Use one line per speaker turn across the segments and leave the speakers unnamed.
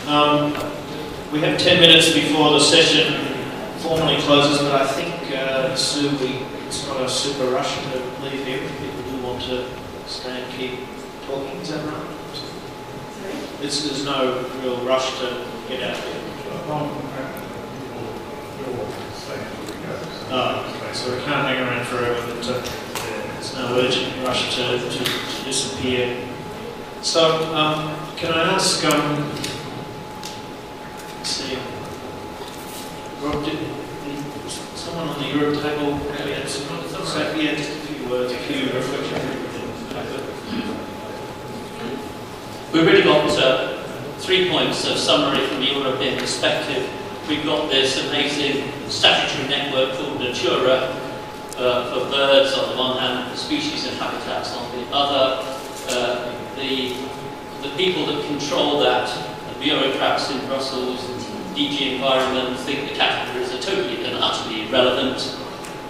We have 10 minutes before the session formally closes, but I think, Sue, it's not a super rush to leave here. People do want to stay and keep talking, is that right?
Sorry?
There's no real rush to get out here. Oh, okay, so we can't hang around forever, but there's no urgent rush to disappear. So, can I ask, let's see, Rob, did someone on the Europe table maybe had some, yeah, just a few words, a few reflections.
We've really got 3 points of summary from the European perspective. We've got this amazing statutory network called Natura for birds on the one hand, species and habitats on the other. The people that control that, the bureaucrats in Brussels, DG Environment, think the categories are totally and utterly irrelevant.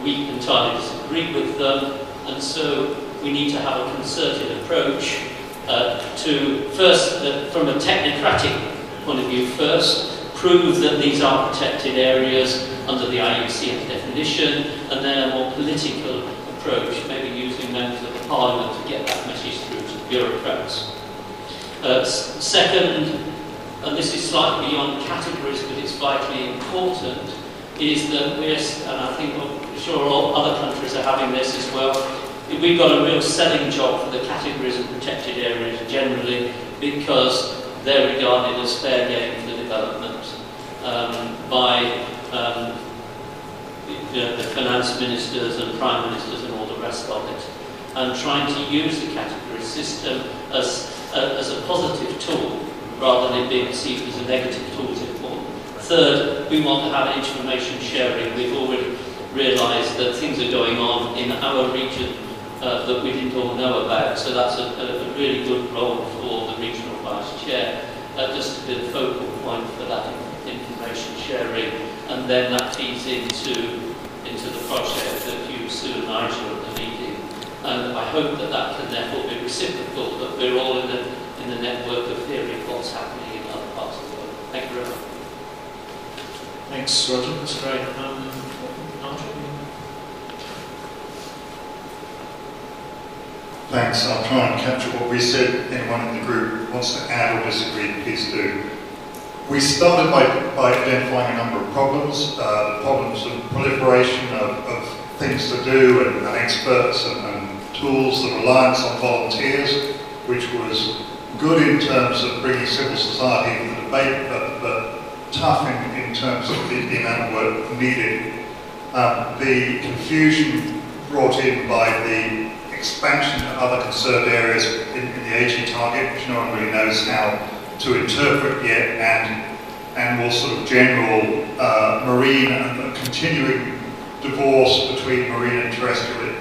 We entirely disagree with them, and so we need to have a concerted approach to first, from a technocratic point of view first, prove that these are protected areas under the IUCN definition, and then a more political approach, maybe using members of the Parliament to get that message through to the bureaucrats. Second, and this is slightly beyond categories, but it's vitally important, is that we're, and I think I'm sure all other countries are having this as well, we've got a real selling job for the categories of protected areas generally, because they're regarded as fair game for development by the finance ministers and prime ministers and all the rest of it, and trying to use the category system as a positive tool rather than it being perceived as a negative tool is important. Third, we want to have information sharing. We've already realised that things are going on in our region that we didn't all know about, so that's a really good role for the regional vice chair, just to be the focal point for that information sharing, and then that feeds into the project that you, Sue and Nigel are leading. And I hope that that can therefore be reciprocal, that we're all in the network of hearing what's happening in other parts of the world. Thank you very much.
Thanks, Roger. That's great. Nigel?
Thanks. I'll try and capture what we said. Anyone in the group wants to add or disagree, please do. We started by identifying a number of problems, problems of proliferation of things to do and experts and tools, the reliance on volunteers, which was good in terms of bringing civil society into the debate, but tough in terms of the amount of work needed. The confusion brought in by the expansion to other conserved areas in the AG target, which no one really knows how to interpret yet, and more sort of general marine and continuing divorce between marine and terrestrial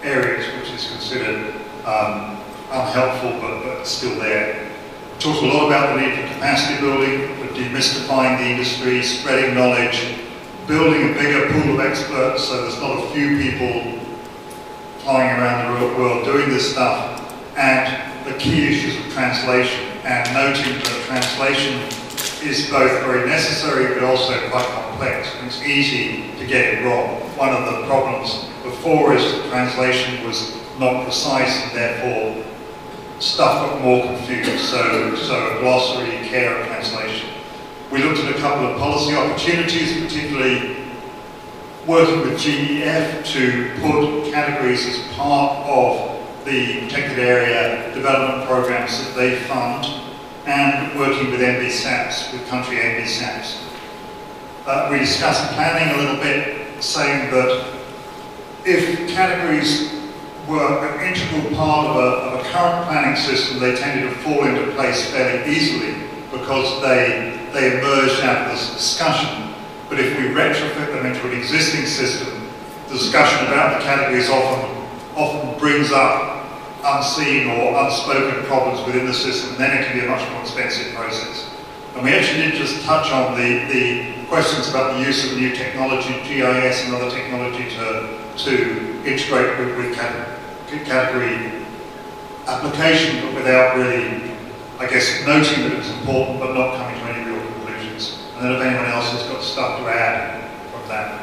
areas, which is considered unhelpful but still there. We talked a lot about the need for capacity building, for demystifying the industry, spreading knowledge, building a bigger pool of experts so there's not a few people flying around the world doing this stuff, and the key issues of translation, and noting that translation is both very necessary but also quite complex, and it's easy to get it wrong. One of the problems before is that translation was not precise and therefore stuff got more confused, so a glossary, care of translation. We looked at a couple of policy opportunities, particularly working with GEF to put categories as part of the protected area development programs that they fund, and working with MBSAPs, with country MBSAPs. We discussed planning a little bit, saying that if categories were an integral part of a current planning system, they tended to fall into place fairly easily because they emerged out of this discussion. But if we retrofit them into an existing system, the discussion about the categories often brings up unseen or unspoken problems within the system, and then it can be a much more expensive process. And we actually did just touch on the questions about the use of new technology, GIS and other technology to integrate with category application, but without really, I guess, noting that it was important but not coming to any and then if anyone else has got stuff to add from that.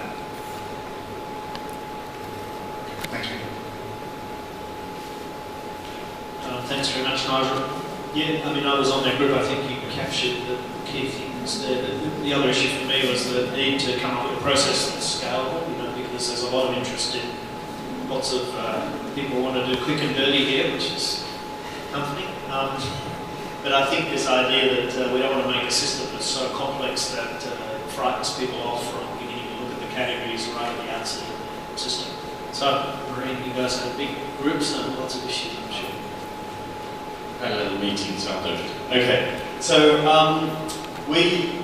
Thanks, Peter.
Thanks very much, Nigel. Yeah, I mean, I was on that group. I think you captured the key things there. The other issue for me was the need to come up with a process that's scalable, because there's a lot of interest in lots of people want to do quick and dirty here, which is comforting. But I think this idea that we don't want to make a system that's so complex that it frightens people off from beginning to look at the categories right at the outset of the system. So, Marine, you guys have big groups and lots of issues, I'm sure.
Had a little meeting, so okay. So we,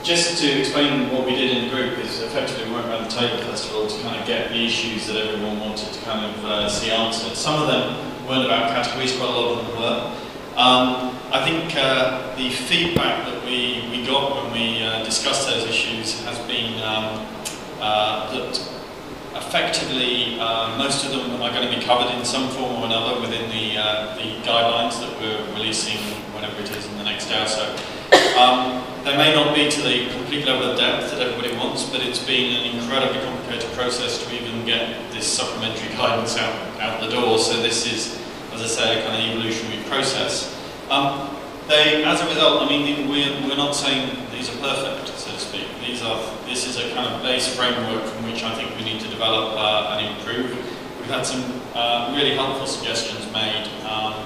just to explain what we did in the group, is effectively we went around the table first of all to kind of get the issues that everyone wanted to kind of see answered. Some of them weren't about categories, quite a lot of them were. I think the feedback that we got when we discussed those issues has been that effectively most of them are going to be covered in some form or another within the guidelines that we're releasing whenever it is in the next day or so. They may not be to the complete level of depth that everybody wants, but it's been an incredibly complicated process to even get this supplementary guidance out the door. So this is, as I say, a kind of evolutionary process. As a result, I mean, we're not saying these are perfect, so to speak. This is a kind of base framework from which I think we need to develop and improve. We've had some really helpful suggestions made,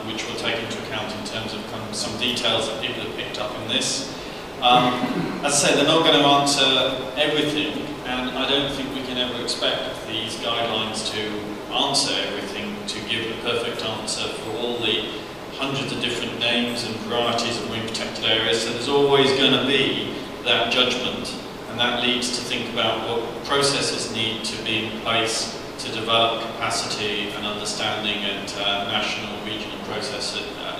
which we'll take into account in terms of kind of some details that people have picked up in this. As I say, they're not going to answer everything, and I don't think we can ever expect these guidelines to answer everything, to give the perfect answer for all the hundreds of different names and varieties of marine protected areas. So there's always going to be that judgment, and that leads to think about what processes need to be in place to develop capacity and understanding at national, regional process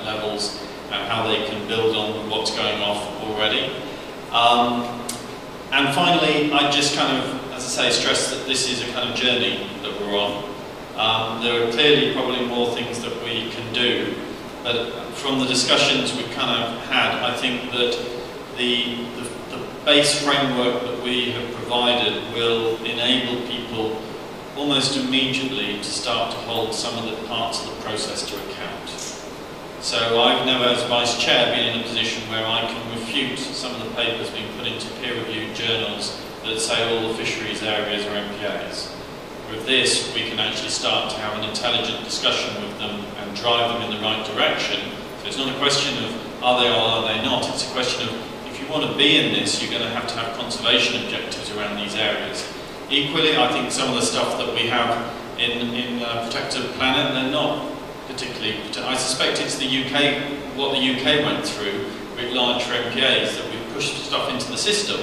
levels, and how they can build on what's going off already. And finally, I just kind of, as I say, stress that this is a kind of journey that we're on. There are clearly probably more things that we can do, but from the discussions we've kind of had, I think that the base framework that we have provided will enable people almost immediately to start to hold some of the parts of the process to account. So I've never, as Vice Chair, been in a position where I can refute some of the papers being put into peer-reviewed journals that say all the fisheries areas are MPAs. With this, we can actually start to have an intelligent discussion with them and drive them in the right direction. So it's not a question of are they or are they not, it's a question of if you want to be in this, you're going to have conservation objectives around these areas. Equally, I think some of the stuff that we have in Protect the Planet, they're not particularly, I suspect it's the UK, what the UK went through with large for MPAs, that we've pushed stuff into the system,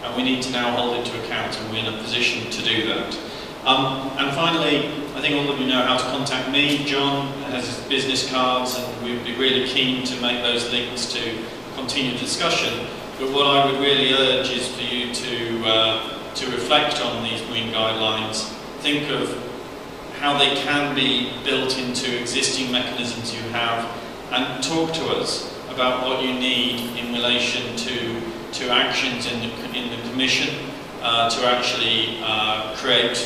and we need to now hold it to account, and we're in a position to do that. And finally, I think all of you know how to contact me. John has his business cards, and we'd be really keen to make those links to continue discussion. But what I would really urge is for you to reflect on these marine guidelines, think of how they can be built into existing mechanisms you have, and talk to us about what you need in relation to actions in the Commission to actually create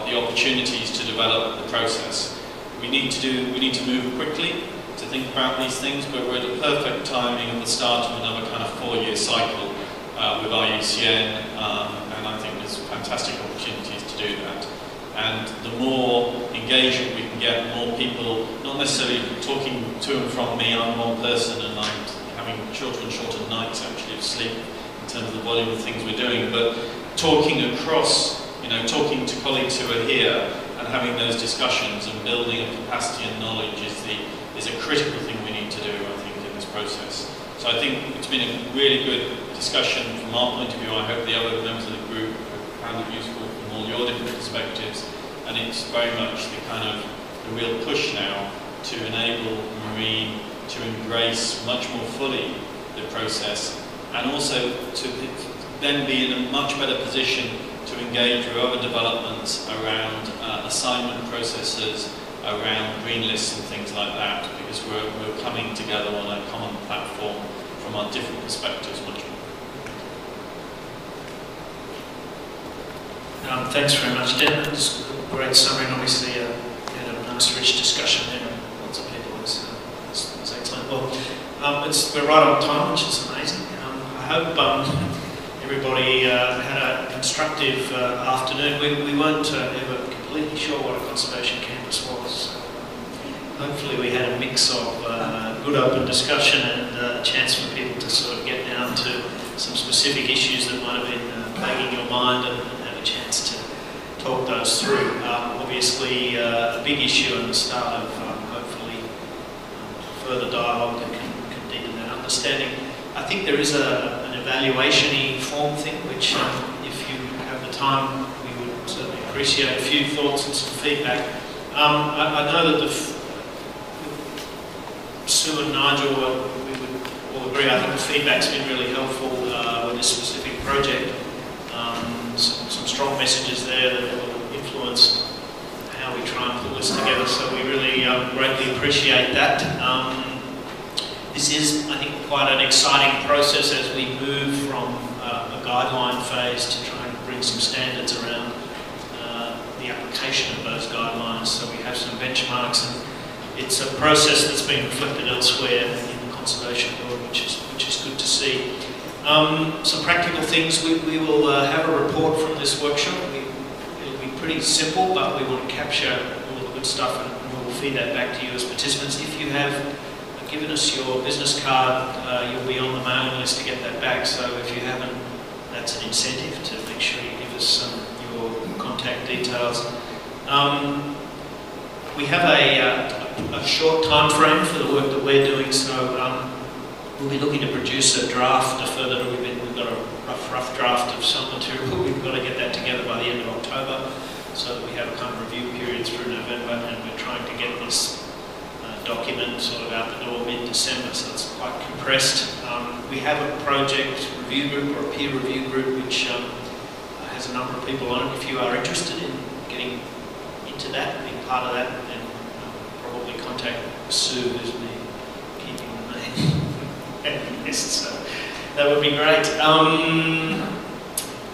the opportunities to develop the process. We need to move quickly to think about these things, but we're at the perfect timing at the start of another kind of 4-year cycle with IUCN, and I think there's fantastic opportunities to do that. And the more engagement we can get, the more people, not necessarily talking to and from me, I'm one person and I'm having shorter and shorter nights actually of sleep in terms of the volume of things we're doing, but talking across, talking to colleagues who are here and having those discussions and building a capacity and knowledge is a critical thing we need to do, I think, in this process. So I think it's been a really good discussion from our point of view. I hope the other members of the group have found it useful from all your different perspectives, and it's very much the kind of the real push now to enable Marine to embrace much more fully the process, and also to then be in a much better position to engage with other developments around assignment processes, around green lists and things like that, because we're coming together on a common platform from our different perspectives much more.
Thanks very much, Dan. That was a great summary, and obviously we had a nice, rich discussion there. Lots of people. It was excellent. Well, we're right on time, which is amazing. I hope everybody had a constructive afternoon. We weren't ever completely sure what a conservation campus was. So, hopefully we had a mix of good open discussion and a chance for people to sort of get down to some specific issues that might have been plaguing your mind and have a chance to talk those through. Obviously a big issue and the start of hopefully further dialogue that can deepen that understanding. I think there is an evaluation-y form thing which if you have the time we would certainly appreciate a few thoughts and some feedback. I know that Sue and Nigel, we would all agree, I think the feedback's been really helpful with this specific project. Some strong messages there that will influence how we try and pull this together, so we really greatly appreciate that. This is, I think, quite an exciting process as we move from a guideline phase to try and bring some standards around the application of those guidelines, so we have some benchmarks, and it's a process that's been reflected elsewhere in the conservation world, which is good to see. Some practical things. We will have a report from this workshop. It'll be pretty simple, but we want to capture all the good stuff, and we will feed that back to you as participants. If you have given us your business card, you'll be on the mailing list to get that back. So if you haven't, that's an incentive to make sure you give us your contact details. We have a short time frame for the work that we're doing, so we'll be looking to produce a draft. We've got a rough draft of some material, but we've got to get that together by the end of October, so that we have a kind of review period through November, and we're trying to get this document sort of out the door mid-December, so it's quite compressed. We have a project review group or a peer review group which has a number of people on it. If you are interested in getting into that, being part of that, then probably contact Sue, who's been keeping the name list, so that would be great.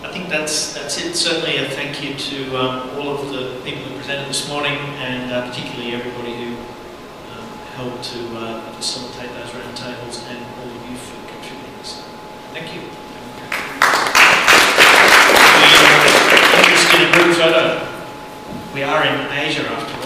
I think that's it. Certainly a thank you to all of the people who presented this morning, and particularly everybody who helped to facilitate those roundtables, and all of you for contributing. So, thank you. We are in Asia after